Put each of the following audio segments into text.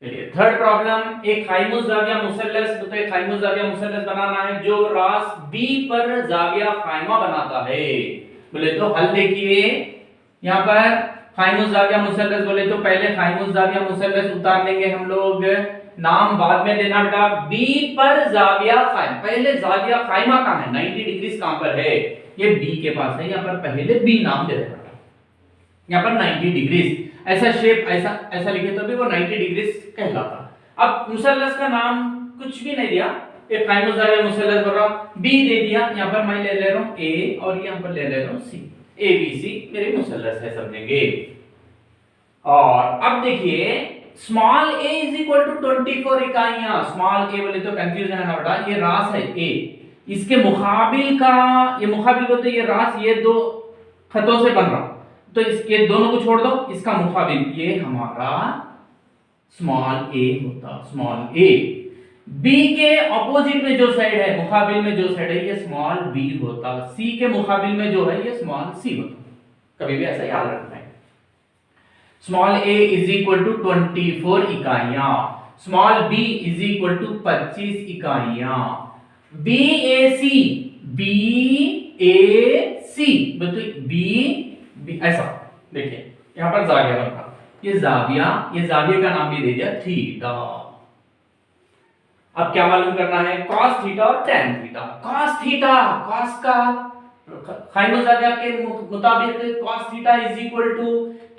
चलिए third problem, एक hypotenuse जाविया मुसल्लस, तो एक हाइपोटेन्यूज जाविया मुसल्लस बनाना है जो रास बी पर जाविया कायमा बनाता है। बोले तो हल देखिए, यहाँ पर हाइपोटेन्यूज जाविया मुसल्लस बोले तो पहले हाइपोटेन्यूज जाविया मुसल्लस उतार लेंगे हम लोग, नाम बाद में देना बेटा। बी पर जाविया कायमा, पहले जाविया कायमा कहां है, 90 डिग्री कहां पर है, ये बी के पास है, यहाँ पर पहले बी नाम दे देना, यहाँ पर 90 डिग्री ऐसा शेप, ऐसा ऐसा लिखे तो भी वो 90 डिग्री कहलाता। अब मुसल्लस का नाम कुछ भी नहीं दिया, एक हाइपोटेन्यूज जाविया मुसल्लस बोल रहा हूं, बी दे दिया, यहाँ पर मैं ले रहा हूं ए और यहाँ पर ले रहा हूं सी, ए बी सी मेरे मुसल्लस है समझेंगे। और अब देखिए small a is equal to 24 इकाइयां, स्मॉल a बोले तो कंफ्यूजन है ना बेटा, ये रास है a, इसके मुकाबिल का, ये मुकाबिल बोलते ये रास ये दो खतों से बन रहा, तो इसके दोनों को छोड़ दो, इसका मुकाबिल ये हमारा स्मॉल a होता, स्मॉल a। b के अपोजिट में जो साइड है, मुकाबिल में जो साइड है, ये स्मॉल b होता, c के मुकाबिल में जो है ये स्मॉल c होता, कभी भी ऐसा याद रखना है। Small a is equal to 24 इकाइयां, small b is equal to 25 इकाइयां, BAC, BAC मतलब B ऐसा देखिए, यहां पर जाविया बनता, ये जाविया का नाम भी दे दिया थीटा। अब क्या मालूम करना है, cos थीटा और tan theta. cos theta, cos का हाइपोटेन्यूज जाविया के मुताबिक cos theta is equal to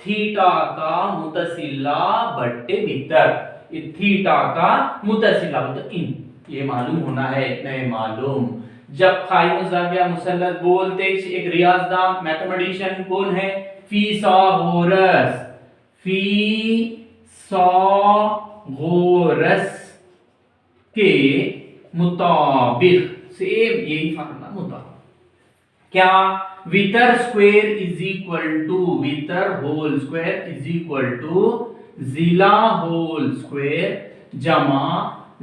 theta का मुतसिला बट्टे भीतर, ये थीटा का मुतसिला मतलब इन, ये मालूम होना है, नहीं मालूम। जब हाइपोटेन्यूज जाविया मुसल्लस बोलते एक रियाजदान मैथमेटिशियन कौन है, फिसागोरस, फिसागोरस के मुताबिक, सेम यही फार्मूला मुताबिक क्या, वितर स्क्वायर इज इक्वल टू, वितर whole square is equal to जिला होल स्क्वायर जमा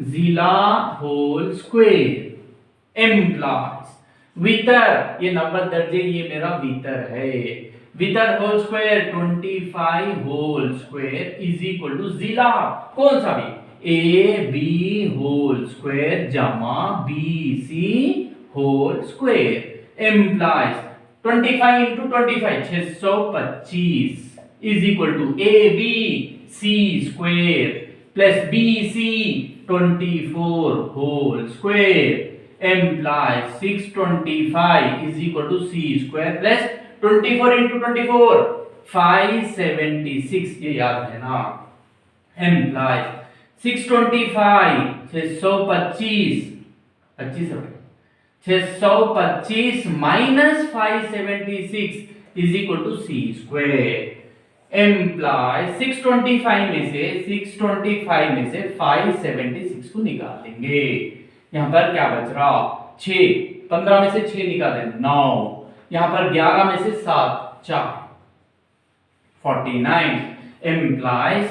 जिला होल स्क्वायर एम्प्लॉयज वितर, ये 90 दर्जे ये मेरा वितर है, वितर whole square 25 whole square is equal to जिला कौन सा भी, ए बी होल स्क्वायर जमा B C whole square implies 25 into 25 625 is equal to A B C square plus B C 24 whole square implies 625 is equal to C square plus 24 into 24 576, ये याद है ना, implies 625 625 625 minus 576 is equal to C square employ 625 में से 576 को निकाल देंगे, यहां पर क्या बच रहा 6, 15 में से 6 निकाल दें 9, यहां पर 11 में से 7 4 49 employees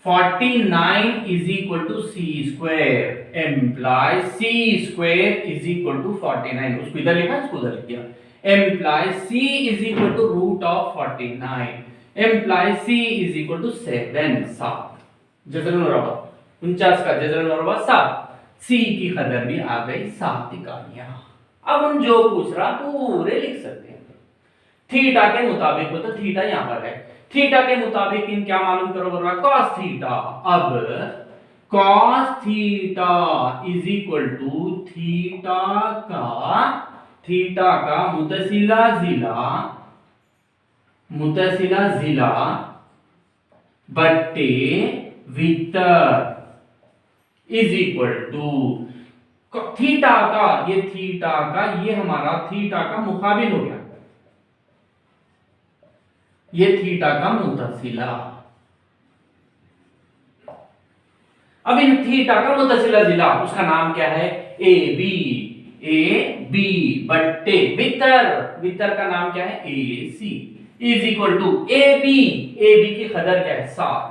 49 is equal to c square implies c square is equal to 49, उसको इधर लिखा इसको उधर लिख दिया, implies c is equal to root of 49 implies c is equal to 7 7 Jhajjar मुरब्बा 49 का जजर मुरब्बा 7, c की कदर भी आ गई 7 इकाइयां। अब हम जो पूछ रहा पूरे लिख सकते हैं, थीटा के मुताबिक हो तो थीटा यहां पर है, थीटा के मुताबिक इन क्या मालूम करो बोल रहा cos थीटा, अब cos theta is equal to theta का मुतसिला जिला बट्टे वितर इज इक्वल टू थीटा का, ये हमारा थीटा का मुकाबिल हो गया, ये थीटा का मुतसिला। अब इन थीटा का मुतसिला जिला उसका नाम क्या है, ए बी बट्टे वितर का नाम क्या है, A C is equal to A B की कदर क्या है 7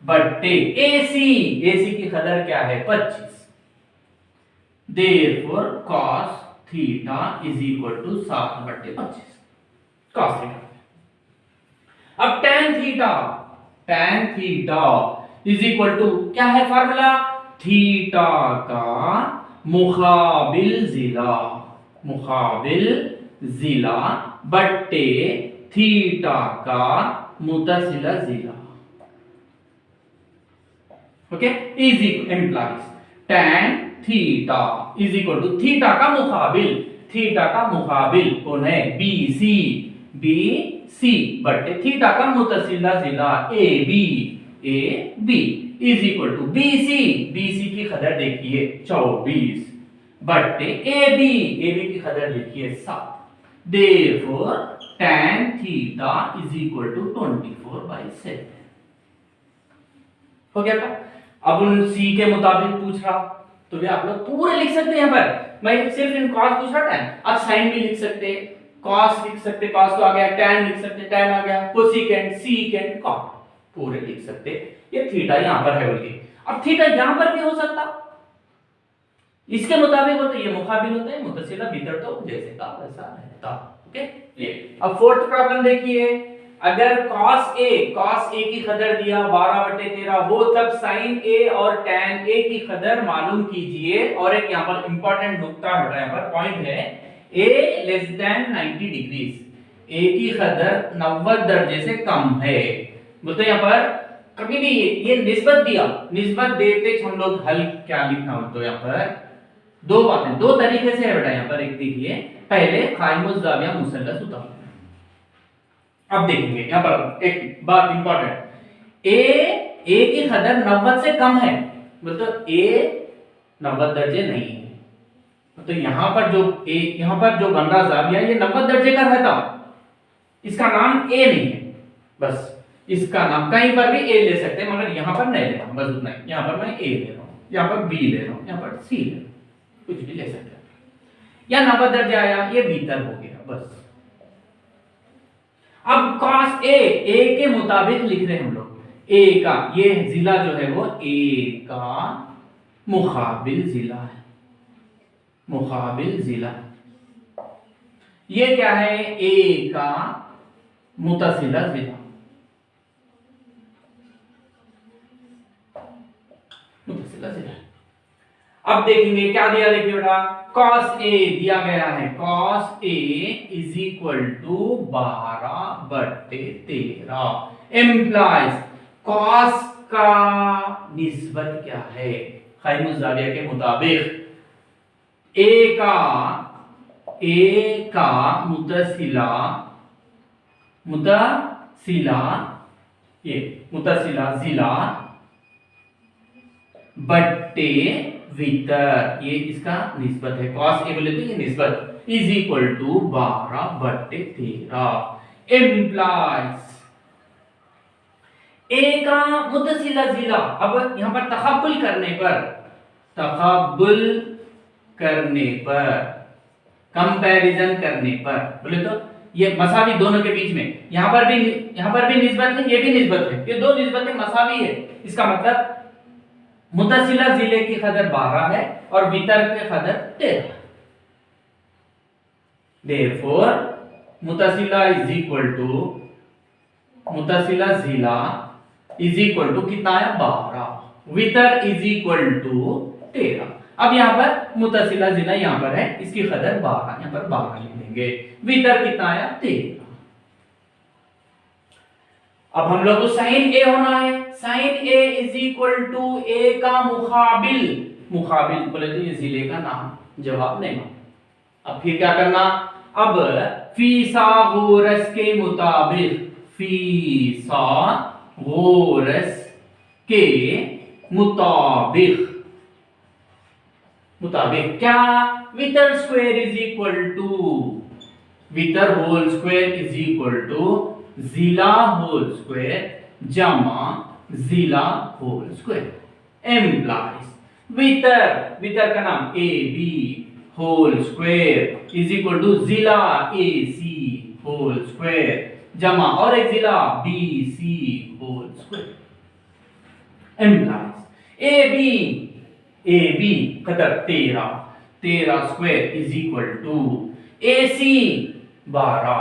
बट्टे ए सी की कदर क्या है 25, therefore cos theta is equal to 7 बट्टे 25 cos थीटा। अब tan theta is equal to, क्या है फार्मूला, थीटा का मुकाबिल जिला, मुकाबिल जिला बट्टे थीटा का मुतसिला जिला। Okay, is implies tan theta is equal to theta का मुकाबिल, थीटा का मुकाबिल कौन है, बी सी बटे थीटा का मुतसिला जिला A B is equal to B C की कदर देखिए 24 बटे ए बी की कदर देखिए 7, therefore tan theta is equal to 24/7। हो गया क्या? अब उन सी के मुताबिक पूछ रहा तो भी आप लोग पूरे लिख सकते हैं। यहाँ पर मैं सिर्फ इन कॉस पूछ रहा था, आप साइन भी लिख सकते, कॉस लिख सकते, कॉस तो आ गया, tan लिख सकते, tan आ गया, कोसेकेंट सीकेंट कॉट पूरे लिख सकते। ये थीटा यहाँ पर है बल्कि, अब थीटा यहाँ पर भी हो सकता, इसके मुताबिक हो तो ये मुकाबिल होता है, मुतसिला भीतर तो जैसे का वैसा रहता। ओके, ये अब फोर्थ प्रॉब्लम देखिए, अगर cos a की कदर दिया 12/13 हो, तब sin a और tan a की कदर मालूम कीजिए। और एक यहाँ पर इंपॉर्टेंट नुक्ता बेटा, यहाँ पर पॉइंट है, a less than 90 degrees, a की कदर 90 दर्जे से कम है। बोलते यहाँ पर कभी भी ये निस्बत दिया, निस्बत देते हम लोग हल क्या लिखना हो, तो यहाँ पर दो बातें, दो तरीके से है बेटा। यहाँ पर एक देखिए, पहले कायमुज़ ज़ाविया मुसल्लस उतारो। अब देखेंगे यहाँ पर एक बात इंपॉर्टेंट, ए की कदर 90 से कम है, मतलब ए 90 दर्जे नहीं है, तो यहाँ पर जो बन रहा ज़ाविया ये 90 दर्जे का रहता, इसका नाम ए नहीं है, बस इसका नाम कहीं पर भी ए ले सकते हैं, मगर यहाँ पर नहीं ले रहा हूं, बस उतना ही। यहाँ पर मैं ए ले रहा हूँ, यहाँ पर बी ले रहा हूँ, यहाँ पर सी ले रहा हूँ, कुछ भी ले सकते हैं। या 90 दर्जे आया, ये भीतर हो गया बस। अब cos a के मुताबिक लिख रहे हैं हम लोग, a का ये जिला जो है वो a का मुकाबिल जिला है, मुकाबिल जिला। ये क्या है, a का मुतसिला जिला, मुतसिला जिला। अब देखेंगे क्या दिया, देखिए बेटा, cos a दिया गया है, cos a is equal to 12/13 implies cos का निस्बत क्या है, कायमुज़ ज़ाविया के मुताबिक a का मुतसिला जिला बट्टे वितर, ये इसका निस्बत है, cos a बोले तो ये निस्बत, is equal to 12/13 implies a का मुतसिला जिला। अब यहां पर तक़ाबुल करने पर कंपैरिजन करने पर बोले तो ये मसावी दोनों के बीच में, यहां पर भी निस्बत है, ये भी निस्बत है, ये दो निस्बतें मसावी है। इसका मतलब मुतसिला जिले की कदर 12 है और वितर की कदर 13। देयरफॉर मुतसिला जिला इज इक्वल टू कितना है, 12, वितर इज इक्वल टू 13। अब यहाँ पर मुतसिला जिला यहाँ पर है, इसकी कदर 12, यहाँ पर 12 लिख देंगे, वितर कितना आया, 13। अब हम लोग को साइन ए होना है, sine A is equal to A का मुकाबिल बोले तो ये जिले का नाम, जवाब नहीं मांगा। अब फिर क्या करना, अब फिसागोरस के मुताबिक, फिसागोरस के मुताबिक क्या, वितर स्क्वायर इज इक्वल टू, वितर whole square is equal to जिला होल स्क्वायर जमा जिला होल स्क्वायर एम्प्लाइज वितर का नाम A B whole square is equal to जिला ए सी होल स्क्वायर जमा और एक जिला B C whole square implies A B कदर 13 square is equal to A C 12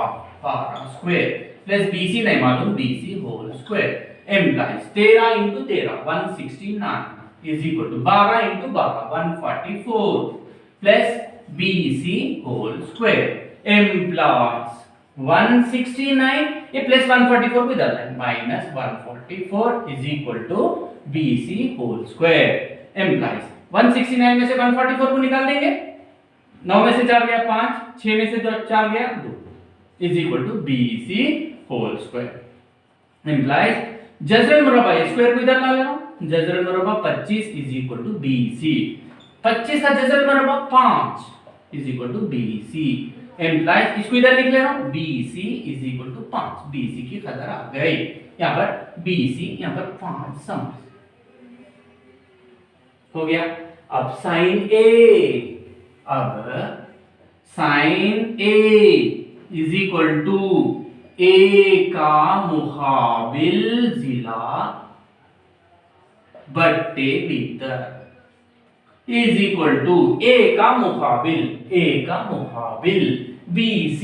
square plus BC नहीं मालूम, BC whole square implies 13 into 13 169 is equal to 12 into 12 144 plus BC whole square implies 169 ये plus 144 को इधर है minus 144 is equal to BC whole square implies 169 में से 144 को निकाल देंगे 9 में से 4 गया 5 6 में से 4 गया 2 is equal to BC whole square implies जजरन मुरब्बा स्क्वायर को इधर ला ले रहा हूं जजरन मुरब्बा 25 इज इक्वल टू BC 25 का जजरन मुरब्बा 5 is equal to BC implies इसको इधर लिख ले रहा हूं BC is equal to 5 BC की कदर आ गई यहां पर BC यहां पर 5 सम हो गया अब sine A is equal to A का मुकाबिल जिला बट्टे भीतर इज इक्वल टू A का मुकाबिल BC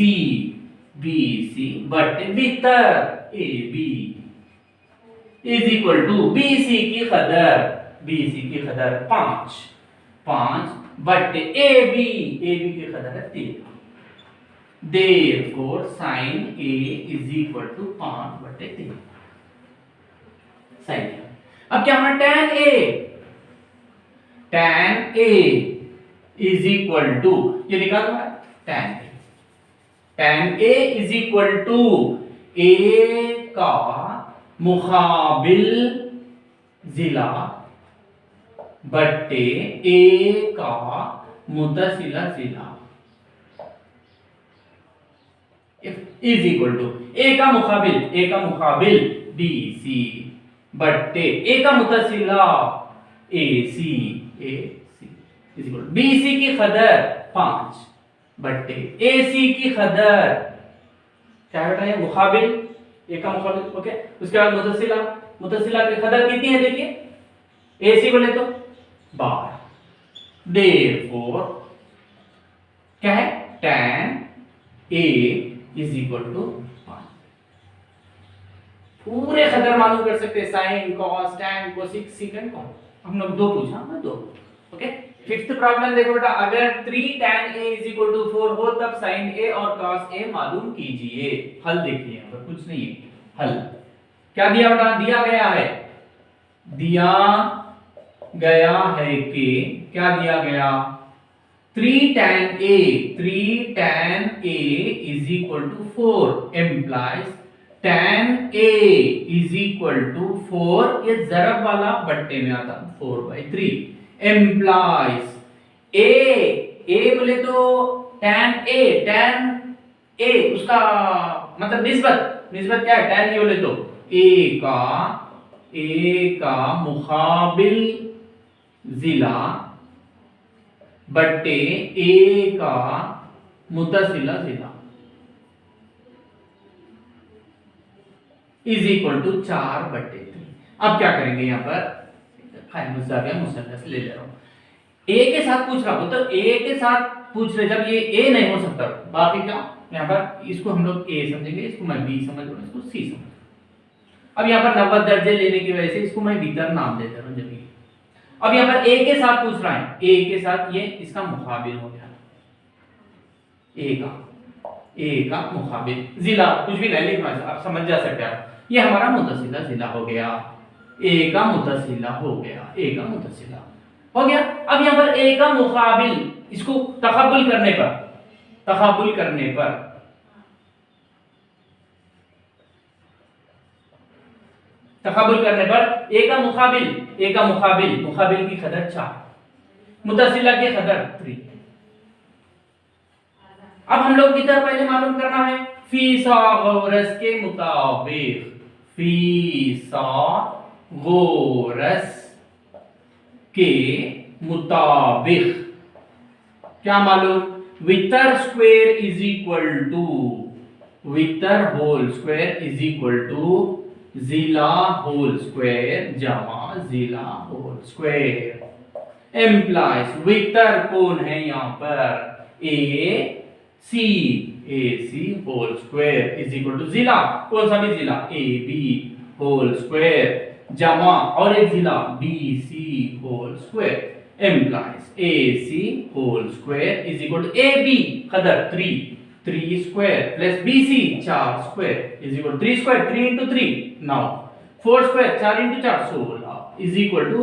बट्टे भीतर AB is equal to BC की कदर 5 बट्टे AB की कदर है 13 Therefore sin A is equal to 5 बटे 3 सही है अब क्या होना tan A is equal to ये निकाल दो tan A is equal to A का मुकाबिल जिला बट्टे A का मुतसिला जिला इज इक्वल टू A का मुकाबिल BC बट्टे A का मुतसिला AC is equal to BC की कदर 5 बट्टे AC की कदर क्या बेटा है मुकाबिल A का मुकाबिल ओके उसके बाद मुतसिला की कदर कितनी है देखिए AC को ले तो 12 देयरफॉर क्या है tan A is equal to 5 पूरे कदर मालूम कर सकते हैं sine cos tan cosec second cos हम लोग दो पूछा हमने दो ओके फिफ्थ प्रॉब्लम देखो बेटा अगर 3 tan A is equal to 4 हो तब sin A और cos A मालूम कीजिए हल देखिए यहां पर कुछ नहीं है हल क्या दिया बेटा दिया गया है कि क्या दिया गया 3 tan A is equal to 4 implies tan A is equal to 4 ये जरब वाला बट्टे में आता 4/3 implies A बोले तो tan A उसका मतलब निस्बत क्या है tan A बोले तो A का मुकाबिल जिला बट्टे A का मुतसिला जिला इज इक्वल टू 4/3 अब क्या करेंगे यहां पर मुसल्लस ले ले रहा हूं A के साथ पूछ रहा हूं तो A के साथ पूछ रहे जब ये A नहीं हो सकता बाकी क्या यहां पर इसको हम लोग A समझेंगे इसको मैं B समझ रहा हूं इसको C समझ अब यहां पर 90 दर्जे लेने की वजह से इसको मैं भीतर नाम दे दे रहा हूं जब अब यहां पर A के साथ पूछ रहा है A के साथ ये इसका मुकाबिल हो गया A का मुकाबिल जिला कुछ भी नहीं लिखना आप समझ जा सकते हैं ये हमारा मुतसिला जिला हो गया A का मुतसिला हो गया अब यहां पर A का मुकाबिल इसको तकबुल करने पर A का मुकाबिल की कदर 4 मुतसिला की कदर 3 अब हम लोग इधर पहले मालूम करना है फिसागोरस के मुताबिक क्या मालूम वितर स्क्वायर इज इक्वल टू वितर whole square is equal to जिला होल स्क्वायर जमा जिला होल स्क्वायर एम्प्लाइज वितर कौन है यहां पर AC whole square is equal to जिला कौन सा भी जिला AB होल स्क्वायर जमा और एक जिला BC whole square implies AC whole square is equal to AB कदर 3 square plus BC 4 square is equal 3 square 3 into 3 now 4 square 4 into 4 16 is equal to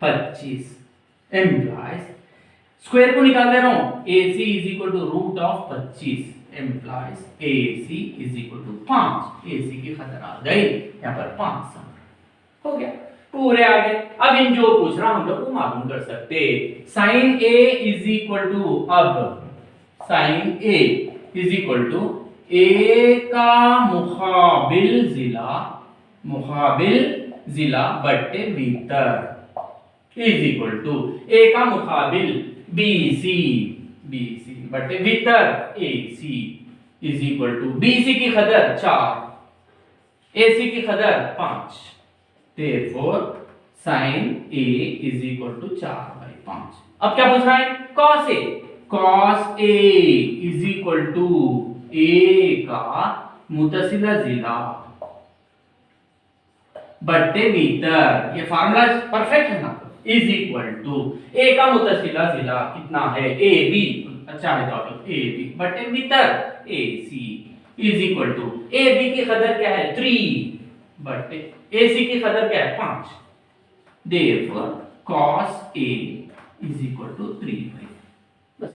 25 implies square को निकाल दे रहा हूं AC is equal to root of 25 implies AC is equal to 5 AC की खतर आ गई यहां पर 5 हो गया पूरे आ गए। अब इन जो पूछ रहा हम लोग को मालूम कर सकते sine A is equal to अब sine A is equal to A का मुकाबिल जिला बट्टे भीतर इज इक्वल टू A का मुकाबिल BC बट्टे भीतर AC is equal to BC की कदर 4 AC की कदर 5 therefore sin A is equal to 4/5। अब क्या पूछ रहा है cos A is equal to A का मुतसिला जिला बट्टे भीतर ये फार्मूला परफेक्ट है ना इज इक्वल टू A का मुतसिला जिला कितना है AB अच्छा है तो आप लोग AB बट्टे भीतर AC is equal to AB की कदर क्या है 3 बट्टे AC की कदर क्या है 5 therefore cos A is equal to 3/5